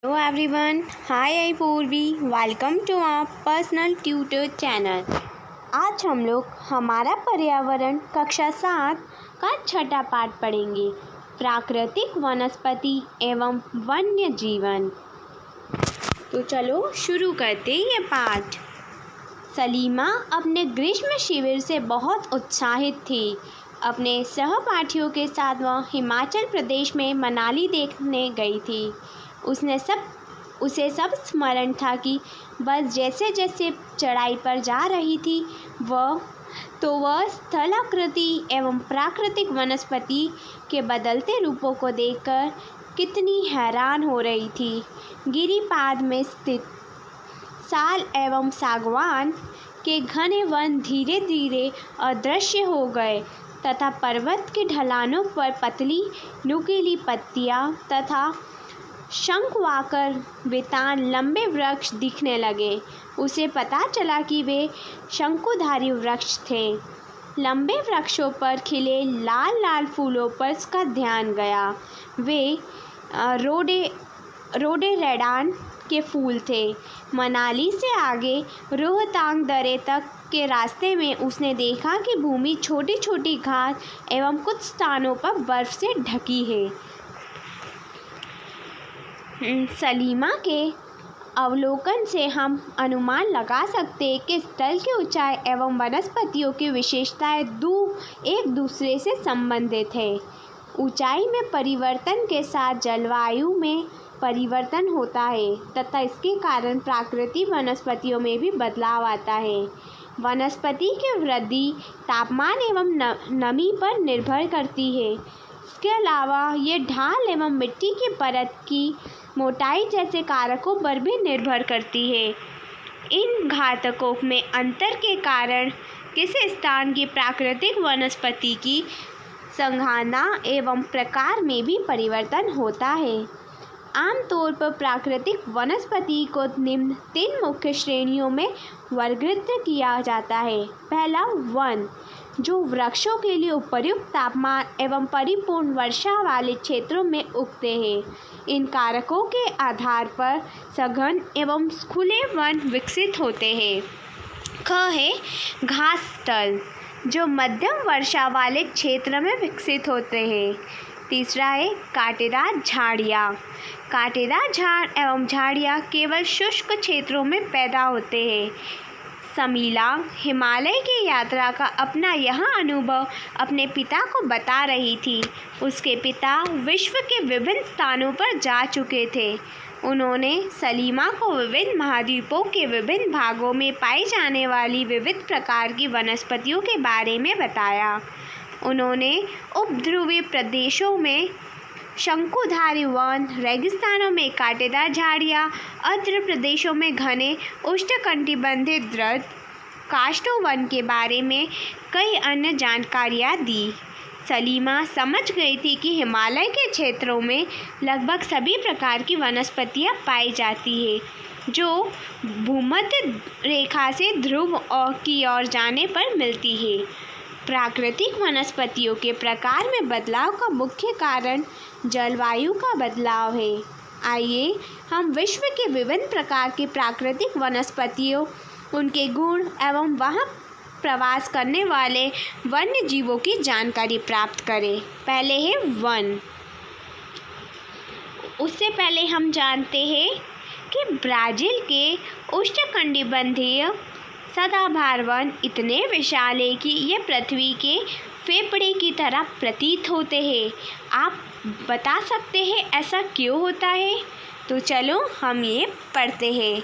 Hello everyone, hi I Purvi, welcome to our personal tutor channel. आज हम लोग हमारा पर्यावरण कक्षा 7 का छठा पाठ पढ़ेंगे, प्राकृतिक वनस्पति एवं वन्य जीवन। तो चलो शुरू करते ये पाठ। सलीमा अपने ग्रीष्म शिविर से बहुत उत्साहित थी। अपने सहपाठियों के साथ वह हिमाचल प्रदेश में मनाली देखने गई थी। उसे सब स्मरण था कि बस जैसे जैसे चढ़ाई पर जा रही थी वह स्थलाकृति एवं प्राकृतिक वनस्पति के बदलते रूपों को देखकर कितनी हैरान हो रही थी। गिरिपाद में स्थित साल एवं सागवान के घने वन धीरे धीरे अदृश्य हो गए तथा पर्वत के ढलानों पर पतली नुकीली पत्तियां तथा शंखवाकर वितान लंबे वृक्ष दिखने लगे। उसे पता चला कि वे शंकुधारी वृक्ष थे। लंबे वृक्षों पर खिले लाल लाल फूलों पर उसका ध्यान गया। वे रोडेरेडान के फूल थे। मनाली से आगे रोहतांग दर्रे तक के रास्ते में उसने देखा कि भूमि छोटी छोटी घास एवं कुछ स्थानों पर बर्फ से ढकी है। सलीमा के अवलोकन से हम अनुमान लगा सकते हैं कि स्थल की ऊंचाई एवं वनस्पतियों की विशेषताएं एक दूसरे से संबंधित है। ऊंचाई में परिवर्तन के साथ जलवायु में परिवर्तन होता है तथा इसके कारण प्राकृतिक वनस्पतियों में भी बदलाव आता है। वनस्पति की वृद्धि तापमान एवं नमी पर निर्भर करती है। इसके अलावा ये ढाल एवं मिट्टी की परत की मोटाई जैसे कारकों पर भी निर्भर करती है। इन घटकों में अंतर के कारण किसी स्थान की प्राकृतिक वनस्पति की संभावना एवं प्रकार में भी परिवर्तन होता है। आमतौर पर प्राकृतिक वनस्पति को निम्न 3 मुख्य श्रेणियों में वर्गीकृत किया जाता है। पहला, वन, जो वृक्षों के लिए उपयुक्त तापमान एवं परिपूर्ण वर्षा वाले क्षेत्रों में उगते हैं। इन कारकों के आधार पर सघन एवं खुले वन विकसित होते हैं। ख है घास स्थल, जो मध्यम वर्षा वाले क्षेत्र में विकसित होते हैं। तीसरा है कांटेदार झाड़ियाँ। कांटेदार झाड़ एवं झाड़ियाँ केवल शुष्क क्षेत्रों में पैदा होते हैं। समीला हिमालय की यात्रा का अपना यह अनुभव अपने पिता को बता रही थी। उसके पिता विश्व के विभिन्न स्थानों पर जा चुके थे। उन्होंने सलीमा को विभिन्न महाद्वीपों के विभिन्न भागों में पाई जाने वाली विविध प्रकार की वनस्पतियों के बारे में बताया। उन्होंने उपध्रुवीय प्रदेशों में शंकुधारी वन, रेगिस्तानों में कांटेदार झाड़ियाँ, आर्द्र प्रदेशों में घने उष्णकटिबंधीय दृढ़ काष्ठों वन के बारे में कई अन्य जानकारियाँ दी। सलीमा समझ गई थी कि हिमालय के क्षेत्रों में लगभग सभी प्रकार की वनस्पतियाँ पाई जाती हैं, जो भूमध्य रेखा से ध्रुव की ओर जाने पर मिलती है। प्राकृतिक वनस्पतियों के प्रकार में बदलाव का मुख्य कारण जलवायु का बदलाव है। आइए हम विश्व के विभिन्न प्रकार की प्राकृतिक वनस्पतियों, उनके गुण एवं वहाँ प्रवास करने वाले वन्य जीवों की जानकारी प्राप्त करें। पहले है वन। उससे पहले हम जानते हैं कि ब्राज़ील के उष्णकटिबंधीय सदाबहार वन इतने विशाल है कि ये पृथ्वी के फेफड़े की तरह प्रतीत होते हैं। आप बता सकते हैं ऐसा क्यों होता है? तो चलो हम ये पढ़ते हैं।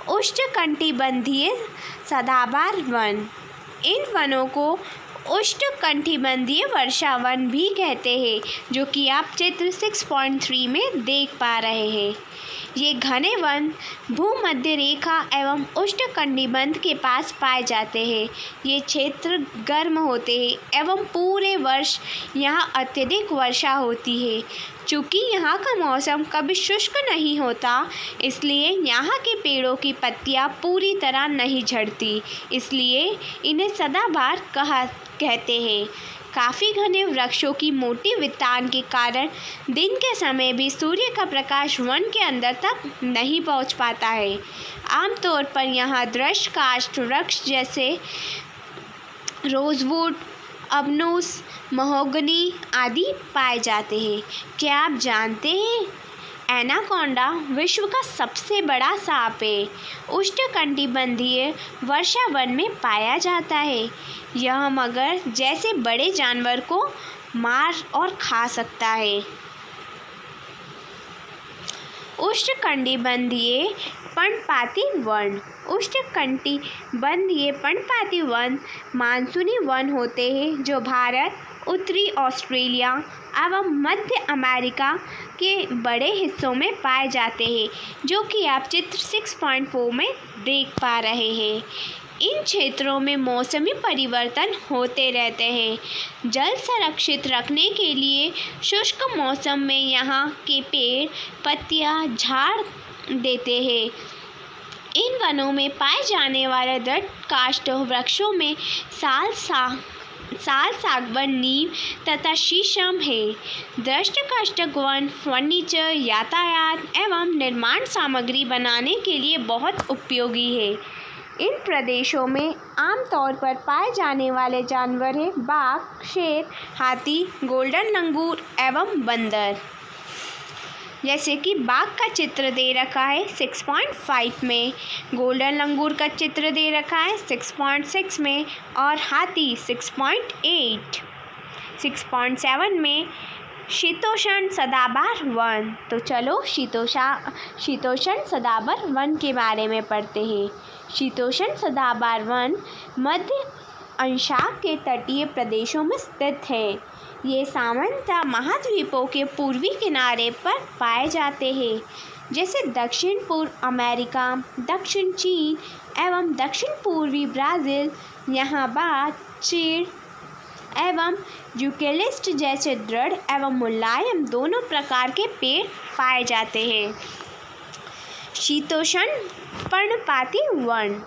उष्णकटिबंधीय सदाबहार वन। इन वनों को उष्णकटिबंधीय वर्षा वन भी कहते हैं, जो कि आप चित्र 6.3 में देख पा रहे हैं। ये घने वन भूमध्य रेखा एवं उष्णकटिबंध के पास पाए जाते हैं। ये क्षेत्र गर्म होते हैं एवं पूरे वर्ष यहाँ अत्यधिक वर्षा होती है। चूँकि यहाँ का मौसम कभी शुष्क नहीं होता, इसलिए यहाँ के पेड़ों की पत्तियाँ पूरी तरह नहीं झड़ती, इसलिए इन्हें सदाबहार कहते हैं। काफ़ी घने वृक्षों की मोटी वितान के कारण दिन के समय भी सूर्य का प्रकाश वन के अंदर तक नहीं पहुंच पाता है। आमतौर पर यहाँ दृश्य काष्ठ वृक्ष जैसे रोजवुड, अबनुस, महोगनी आदि पाए जाते हैं। क्या आप जानते हैं एनाकोंडा विश्व का सबसे बड़ा सांप है। उष्णकटिबंधीय वर्षा वन में पाया जाता है। यह मगर जैसे बड़े जानवर को मार और खा सकता है। उष्णकटिबंधीय पर्णपाती वन। उष्णकटिबंधीय पर्णपाती वन मानसूनी वन होते हैं जो भारत, उत्तरी ऑस्ट्रेलिया एवं मध्य अमेरिका के बड़े हिस्सों में पाए जाते हैं, जो कि आप चित्र 6.4 में देख पा रहे हैं। इन क्षेत्रों में मौसमी परिवर्तन होते रहते हैं। जल संरक्षित रखने के लिए शुष्क मौसम में यहाँ के पेड़ पत्तियाँ झाड़ देते हैं। इन वनों में पाए जाने वाले दृढ़ काष्ठ वृक्षों में साल, सागवन, नीम तथा शीशम है। दृष्ट काष्ठक वन फर्नीचर, यातायात एवं निर्माण सामग्री बनाने के लिए बहुत उपयोगी है। इन प्रदेशों में आमतौर पर पाए जाने वाले जानवर हैं बाघ, शेर, हाथी, गोल्डन लंगूर एवं बंदर। जैसे कि बाघ का चित्र दे रखा है 6.5 में, गोल्डन लंगूर का चित्र दे रखा है 6.6 में और हाथी 6.8, 6.7 में। शीतोष्ण सदाबहार वन। तो चलो शीतोष्ण सदाबहार वन के बारे में पढ़ते हैं। शीतोष्ण सदाबहार वन मध्य अंशार्क के तटीय प्रदेशों में स्थित है। ये सामान्यतः महाद्वीपों के पूर्वी किनारे पर पाए जाते हैं, जैसे दक्षिण पूर्व अमेरिका, दक्षिण चीन एवं दक्षिण पूर्वी ब्राज़ील। यहाँ बाघ, चीड़ एवं यूकेलिप्टस जैसे दृढ़ एवं मुलायम दोनों प्रकार के पेड़ पाए जाते हैं। शीतोष्ण पर्णपाती वन।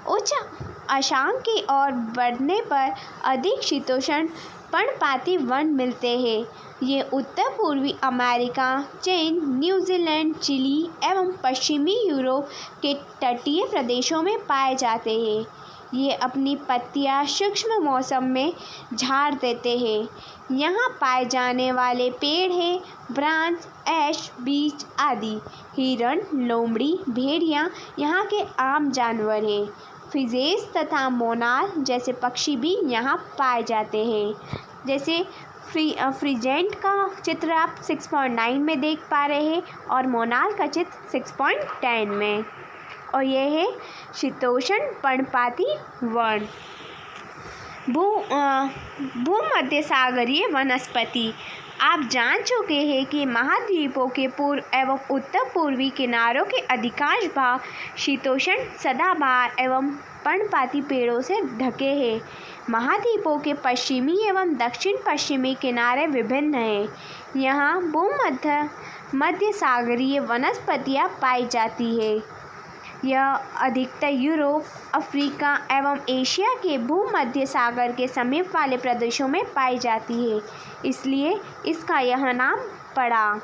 उच्च अक्षांश की ओर बढ़ने पर अधिक शीतोष्ण पर्णपाती वन मिलते हैं। ये उत्तर पूर्वी अमेरिका, चीन, न्यूजीलैंड, चिली एवं पश्चिमी यूरोप के तटीय प्रदेशों में पाए जाते हैं। ये अपनी पत्तियां सूक्ष्म मौसम में झाड़ देते हैं। यहाँ पाए जाने वाले पेड़ हैं ब्रांच, ऐश, बीच आदि। हिरण, लोमड़ी, भेड़िया यहाँ के आम जानवर हैं। फिजेस तथा मोनाल जैसे पक्षी भी यहाँ पाए जाते हैं। जैसे फ्रीजेंट का चित्र आप 6.9 में देख पा रहे हैं और मोनाल का चित्र 6.10 में। और यह है शीतोष्ण पर्णपाती वन। भूमध्य सागरीय वनस्पति। आप जान चुके हैं कि महाद्वीपों के पूर्व एवं उत्तर पूर्वी किनारों के अधिकांश भाग शीतोष्ण सदाबहार एवं पर्णपाती पेड़ों से ढके हैं। महाद्वीपों के पश्चिमी एवं दक्षिण पश्चिमी किनारे विभिन्न हैं। यहाँ मध्य सागरीय वनस्पतियाँ पाई जाती है। यह अधिकतर यूरोप, अफ्रीका एवं एशिया के भूमध्य सागर के समीप वाले प्रदेशों में पाई जाती है, इसलिए इसका यह नाम पड़ा।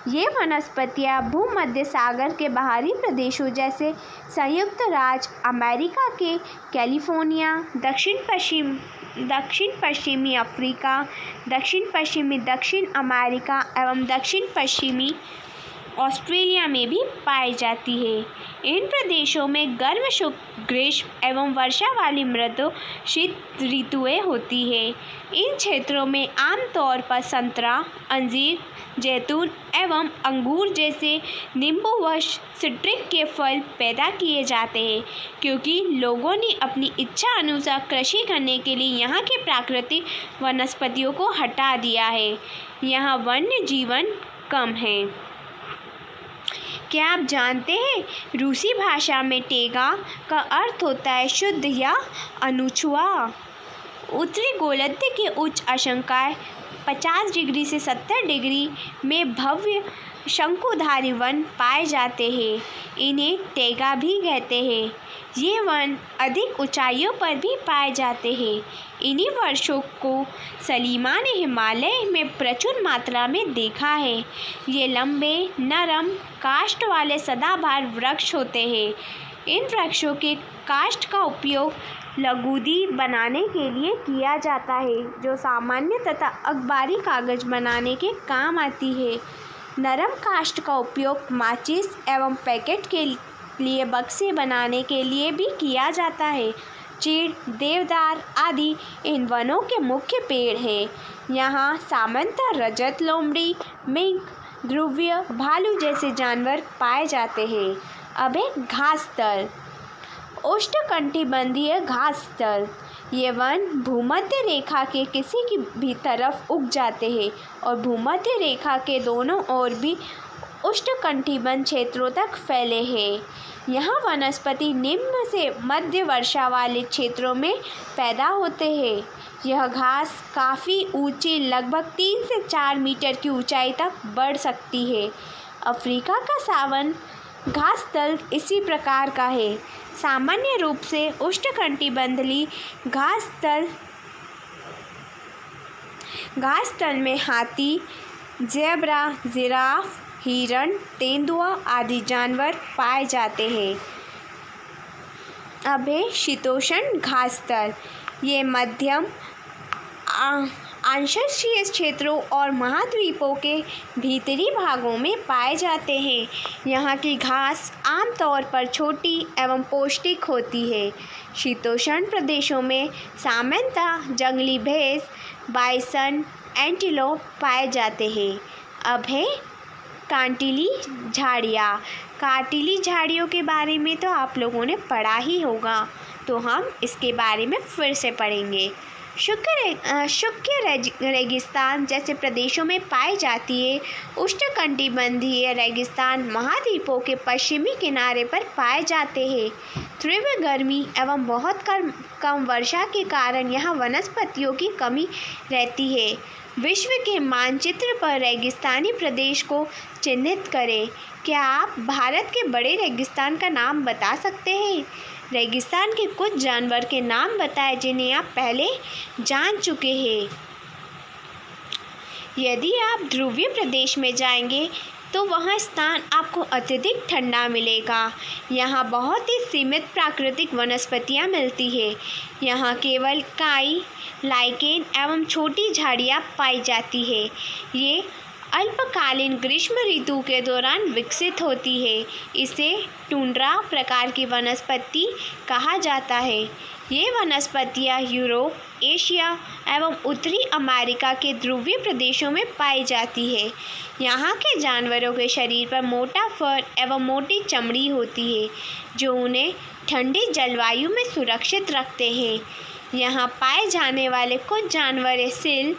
ये वनस्पतियाँ भूमध्य सागर के बाहरी प्रदेशों जैसे संयुक्त राज्य अमेरिका के कैलिफोर्निया, दक्षिण पश्चिमी अफ्रीका, दक्षिण पश्चिमी दक्षिण अमेरिका एवं दक्षिण पश्चिमी ऑस्ट्रेलिया में भी पाई जाती है। इन प्रदेशों में गर्म शुष्क ग्रीष्म एवं वर्षा वाली मृदु शीत ऋतुएं होती है। इन क्षेत्रों में आमतौर पर संतरा, अंजीर, जैतून एवं अंगूर जैसे नींबू व सिट्रिक के फल पैदा किए जाते हैं, क्योंकि लोगों ने अपनी इच्छा अनुसार कृषि करने के लिए यहाँ के प्राकृतिक वनस्पतियों को हटा दिया है। यहाँ वन्य जीवन कम है। क्या आप जानते हैं रूसी भाषा में टेगा का अर्थ होता है शुद्ध या अनछुआ। उत्तरी गोलार्ध के उच्च अक्षांश 50 डिग्री से 70 डिग्री में भव्य शंकुधारी वन पाए जाते हैं। इन्हें टेगा भी कहते हैं। ये वन अधिक ऊंचाइयों पर भी पाए जाते हैं। इन्हीं वृक्षों को सलीमा ने हिमालय में प्रचुर मात्रा में देखा है। ये लंबे, नरम काष्ठ वाले सदाबहार वृक्ष होते हैं। इन वृक्षों के काष्ठ का उपयोग लघुदी बनाने के लिए किया जाता है, जो सामान्य तथा अखबारी कागज बनाने के काम आती है। नरम काष्ठ का उपयोग माचिस एवं पैकेट के लिए बक्से बनाने के लिए भी किया जाता है। चीड़, देवदार आदि इन वनों के मुख्य पेड़ हैं। यहाँ सामान्यतः रजत, लोमड़ी, मिंक, ध्रुवीय भालू जैसे जानवर पाए जाते हैं। अब है घासस्थल, उष्णकटिबंधीय घासस्थल। ये वन भूमध्य रेखा के किसी की भी तरफ उग जाते हैं और भूमध्य रेखा के दोनों ओर भी उष्णकटिबंध क्षेत्रों तक फैले हैं। यहाँ वनस्पति निम्न से मध्य वर्षा वाले क्षेत्रों में पैदा होते हैं। यह घास काफ़ी ऊंची, लगभग 3 से 4 मीटर की ऊंचाई तक बढ़ सकती है। अफ्रीका का सावन घासस्थल इसी प्रकार का है। सामान्य रूप से उष्णकटिबंधीय घासस्थल में हाथी, ज़ेब्रा, जिराफ, हिरण, तेंदुआ आदि जानवर पाए जाते हैं। अब है शीतोष्ण घासस्थल। ये मध्यम आंशिक क्षेत्रों और महाद्वीपों के भीतरी भागों में पाए जाते हैं। यहाँ की घास आमतौर पर छोटी एवं पौष्टिक होती है। शीतोष्ण प्रदेशों में सामान्यतः जंगली भैंस, बाइसन, एंटीलोप पाए जाते हैं। अब है कांटीली झाड़ियाँ। कांटीली झाड़ियों के बारे में तो आप लोगों ने पढ़ा ही होगा, तो हम इसके बारे में फिर से पढ़ेंगे। शुष्क रेगिस्तान जैसे प्रदेशों में पाई जाती है। उष्णकटिबंधीय रेगिस्तान महाद्वीपों के पश्चिमी किनारे पर पाए जाते हैं। तीव्र गर्मी एवं बहुत कम वर्षा के कारण यहाँ वनस्पतियों की कमी रहती है। विश्व के मानचित्र पर रेगिस्तानी प्रदेश को चिन्हित करें। क्या आप भारत के बड़े रेगिस्तान का नाम बता सकते हैं? रेगिस्तान के कुछ जानवर के नाम बताएं जिन्हें आप पहले जान चुके हैं। यदि आप ध्रुवीय प्रदेश में जाएंगे तो वह स्थान आपको अत्यधिक ठंडा मिलेगा। यहाँ बहुत ही सीमित प्राकृतिक वनस्पतियाँ मिलती है। यहाँ केवल काई, लाइकेन एवं छोटी झाड़ियाँ पाई जाती है। ये अल्पकालीन ग्रीष्म ऋतु के दौरान विकसित होती है। इसे टुंड्रा प्रकार की वनस्पति कहा जाता है। ये वनस्पतियाँ यूरोप, एशिया एवं उत्तरी अमेरिका के ध्रुवीय प्रदेशों में पाई जाती है। यहाँ के जानवरों के शरीर पर मोटा फर एवं मोटी चमड़ी होती है, जो उन्हें ठंडी जलवायु में सुरक्षित रखते हैं। यहाँ पाए जाने वाले कुछ जानवर सील,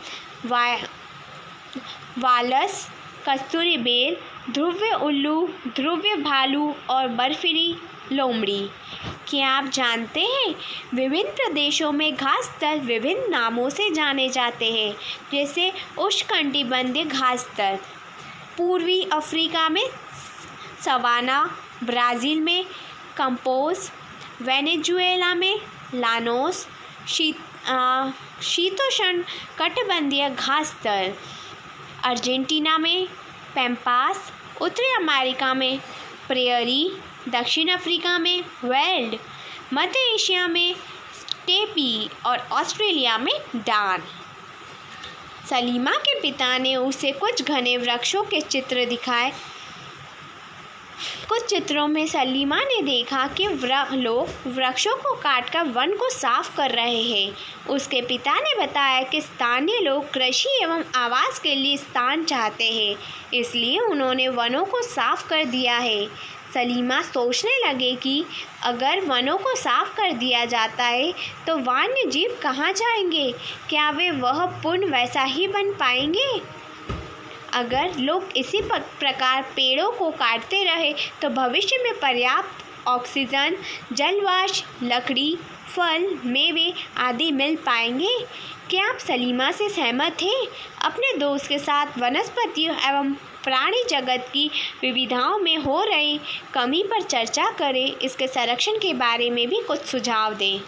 वालस, कस्तूरी बेर, ध्रुवीय उल्लू, ध्रुवीय भालू और बर्फीली लोमड़ी। क्या आप जानते हैं विभिन्न प्रदेशों में घासस्थल विभिन्न नामों से जाने जाते हैं, जैसे उष्णकटिबंधीय घासस्थल पूर्वी अफ्रीका में सवाना, ब्राज़ील में कंपोज, वेनेजुएला में लानोस, शीतोष्ण कटिबंधीय घासस्थल अर्जेंटीना में पैम्पास, उत्तरी अमेरिका में प्रेयरी, दक्षिण अफ्रीका में वेल्ड, मध्य एशिया में स्टेपी और ऑस्ट्रेलिया में डान। सलीमा के पिता ने उसे कुछ घने वृक्षों के चित्र दिखाए। कुछ चित्रों में सलीमा ने देखा कि लोग वृक्षों को काटकर वन को साफ कर रहे हैं। उसके पिता ने बताया कि स्थानीय लोग कृषि एवं आवास के लिए स्थान चाहते हैं, इसलिए उन्होंने वनों को साफ कर दिया है। सलीमा सोचने लगे कि अगर वनों को साफ कर दिया जाता है तो वन्य जीव कहाँ जाएंगे? क्या वे वह पुनः वैसा ही बन पाएंगे? अगर लोग इसी प्रकार पेड़ों को काटते रहे तो भविष्य में पर्याप्त ऑक्सीजन, जलवाष्प, लकड़ी, फल, मेवे आदि मिल पाएंगे। क्या आप सलीमा से सहमत हैं? अपने दोस्त के साथ वनस्पतियों एवं प्राणी जगत की विविधताओं में हो रही कमी पर चर्चा करें, इसके संरक्षण के बारे में भी कुछ सुझाव दें।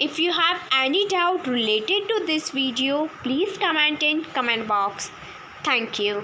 If you have any doubt related to this video, please comment in comment box. Thank you.